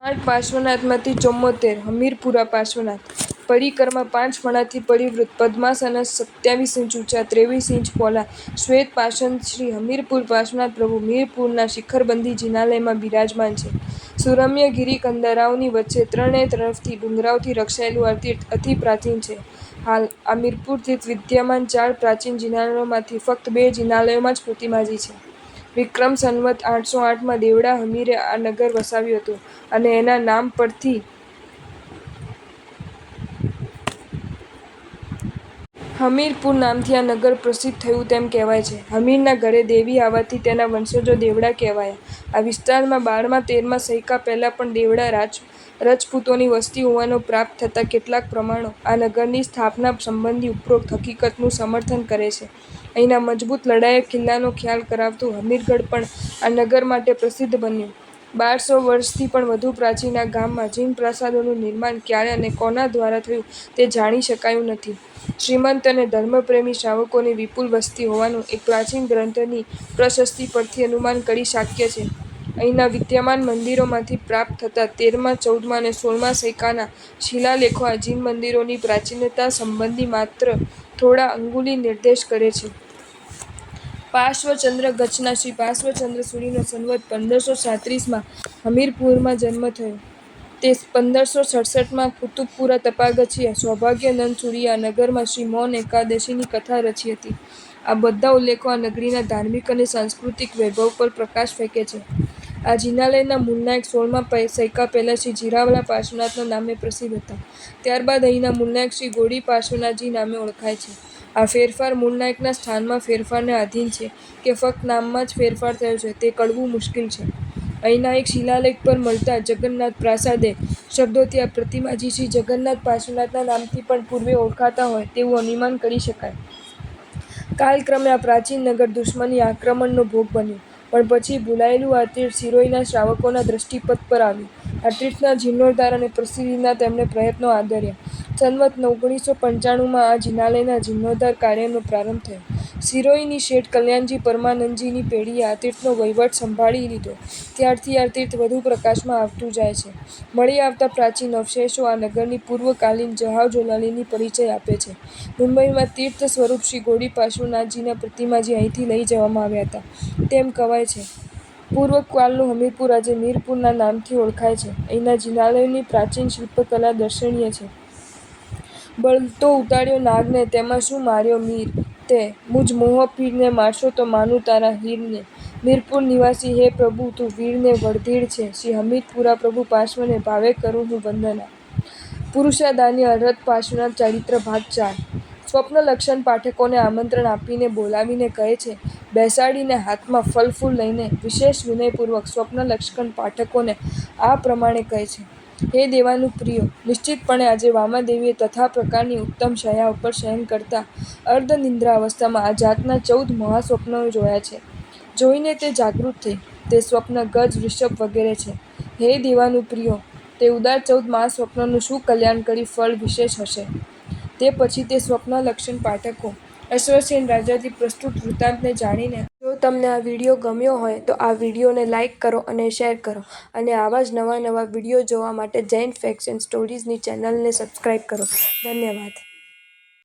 8 પાર્શ્વનાથમાંથી 74 હમીરપુરા પાર્શ્વનાથ પરિક્રમા 5 ફણાથી પરિવૃત પદ્માસના 27 ઇંચ ઊંચા 23 ઇંચ પહોળા શ્વેત પાષાણ શ્રી હમીરપુર પાર્શ્વનાથ પ્રભુ મીરપુરના શિખરબંધી જિનાલયમાં બિરાજમાન છે. સુરમ્ય ગિરિકંદરાઓની વચ્ચે ત્રણેય તરફથી ડુંગરાઓથી રક્ષાયેલું આ તીર્થ અતિ પ્રાચીન છે. હાલ આ મીરપુર તીર્થ વિદ્યમાન 4 પ્રાચીન જિનાલયોમાંથી ફક્ત 2 જિનાલયોમાં જ પ્રતિમાજી છે. વિક્રમ સંવત 808માં દેવડા હમીરે આ નગર વસાવ્યું હતું અને એના નામ પરથી હમીરપુર નામથી આ નગર પ્રસિદ્ધ થયું તેમ કહેવાય છે. હમીરના ઘરે દેવી આવવાથી તેના વંશજો દેવડા કહેવાયા. આ વિસ્તારમાં 12મા 13મા સૈકા પહેલાં પણ દેવડા રજપૂતોની વસ્તી હોવાનું પ્રાપ્ત થતાં કેટલાક પ્રમાણો આ નગરની સ્થાપના સંબંધી ઉપરોક્ત હકીકતનું સમર્થન કરે છે. અહીંના મજબૂત લડાયક કિલ્લાનો ખ્યાલ કરાવતું હમીરગઢ પણ આ નગર માટે પ્રસિદ્ધ બન્યું. 1200 વર્ષથી પણ વધુ પ્રાચીન આ ગામમાં જીન પ્રાસાદોનું નિર્માણ ક્યારે અને કોના દ્વારા થયું તે જાણી શકાયું નથી. શ્રીમંત અને ધર્મપ્રેમી શ્રાવકોની વિપુલ વસ્તી હોવાનું એક પ્રાચીન ગ્રંથની પ્રશસ્તિ પરથી અનુમાન કરી શાક્ય છે. અહીંના વિદ્યમાન મંદિરોમાંથી પ્રાપ્ત થતા 13મા 14મા અને 16મા સૈકાના શિલાલેખો આ જીન મંદિરોની પ્રાચીનતા સંબંધી માત્ર થોડા અંગુલી નિર્દેશ કરે છે. પાર્શ્વચંદ્ર ગચના શ્રી પાર્શ્વચંદ્ર સુરીનો સંવત 1537માં હમીરપુરમાં જન્મ થયો. તે 1567માં કુતુબપુરા તપાગછિયા સૌભાગ્યનંદ સૂરીએ આ નગરમાં શ્રી મૌન એકાદશીની કથા રચી હતી. આ બધા ઉલ્લેખો આ નગરીના ધાર્મિક અને સાંસ્કૃતિક વૈભવ પર પ્રકાશ ફેંકે છે. આ જિનાલયના મૂળનાયક 16મા સૈકા પહેલાં શ્રી જીરાવલા પાર્શ્વનાથના નામે પ્રસિદ્ધ હતા. ત્યારબાદ અહીંના મૂળનાયક શ્રી ગોડી પાર્શ્વનાથજી નામે ઓળખાય છે. આ ફેરફાર મૂળનાયકના સ્થાનમાં ફેરફારને આધીન છે કે ફક્ત નામમાં જ ફેરફાર થયો છે તે કળવું મુશ્કેલ છે. અહીંના એક શિલાલેખ પર મળતા જગન્નાથ પ્રાસાદે શબ્દોથી આ પ્રતિમાજી શ્રી જગન્નાથ પાર્શ્વનાથના નામથી પણ પૂર્વે ઓળખાતા હોય તેવું અનુમાન કરી શકાય. કાલક્રમે આ પ્રાચીન નગર દુશ્મની આક્રમણનો ભોગ બન્યું, પણ પછી ભૂલાયેલું આ તીર્થ સિરોહીના શ્રાવકોના દ્રષ્ટિપથ પર આવ્યું. આ તીર્થના જીર્ણોદ્ધાર અને પ્રસિદ્ધિના તેમણે પ્રયત્નો આદર્યા. સંવત 1995માં આ જિનાલયના જીર્ણોદ્ધાર કાર્યનો પ્રારંભ થયો. સિરોહીની શેઠ કલ્યાણજી પરમાનંદજીની પેઢીએ આ તીર્થનો વહીવટ સંભાળી લીધો. ત્યારથી આ તીર્થ વધુ પ્રકાશમાં આવતું જાય છે. મળી આવતા પ્રાચીન અવશેષો આ નગરની પૂર્વકાલીન જહાજોલાલીની પરિચય આપે છે. મુંબઈમાં તીર્થ સ્વરૂપ શ્રી ગોડી પાર્શ્વનાથજીના પ્રતિમાજી અહીંથી લઈ જવામાં આવ્યા હતા તેમ કવાય છે. પૂર્વકાળનું હમીરપુર આજે મીરપુરના નામથી ઓળખાય છે. અહીંના જિનાલયોની પ્રાચીન શિલ્પકલા દર્શનીય છે. બળતો ઉતાર્યો નાગને તેમાં શું માર્યો મીર તે મુજ મોહ પીરને મારશો તો માનું તારા હીરને. મીરપુર નિવાસી હે પ્રભુ તું વીરને વળધીર છે. શ્રી હમીરપુરા પ્રભુ પાર્શ્વને ભાવે કરું હું વંદના. પુરુષાદાની અરહત પાર્શ્વનાથ ચરિત્ર ભાગ 4 સ્વપ્નલક્ષણ પાઠકોને આમંત્રણ આપીને બોલાવીને કહે છે. બેસાડીને હાથમાં ફળ ફૂલ લઈને વિશેષ વિનયપૂર્વક સ્વપ્નલક્ષણ પાઠકોને આ પ્રમાણે કહે છે. હે દેવાનુપ્રિયો, નિશ્ચિતપણે આજે વામાદેવીએ તથા પ્રકારની ઉત્તમ શય્યા ઉપર શયન કરતા અર્ધનિદ્રા અવસ્થામાં આ જાતના 14 મહાસ્વપ્નો જોયા છે. જોઈને તે જાગૃત થઈ. તે સ્વપ્ન ગજ, વૃષભ વગેરે છે. હે દેવાનુપ્રિયો, તે ઉદાર 14 મહાસ્વપ્નોનું શું કલ્યાણકારી ફળ વિશેષ હશે? તે પછી તે સ્વપ્નલક્ષણ પાઠકો અશ્વસેન રાજાથી પ્રસ્તુત વૃત્તાંતને જાણીને જો તમને આ વિડીયો ગમ્યો હોય તો આ વિડીયોને લાઇક કરો અને શેર કરો અને આવા જ નવા વિડીયો જોવા માટે જૈન ફેક્ટ્સ એન્ડ સ્ટોરીઝની ચેનલને સબસ્ક્રાઇબ કરો. ધન્યવાદ.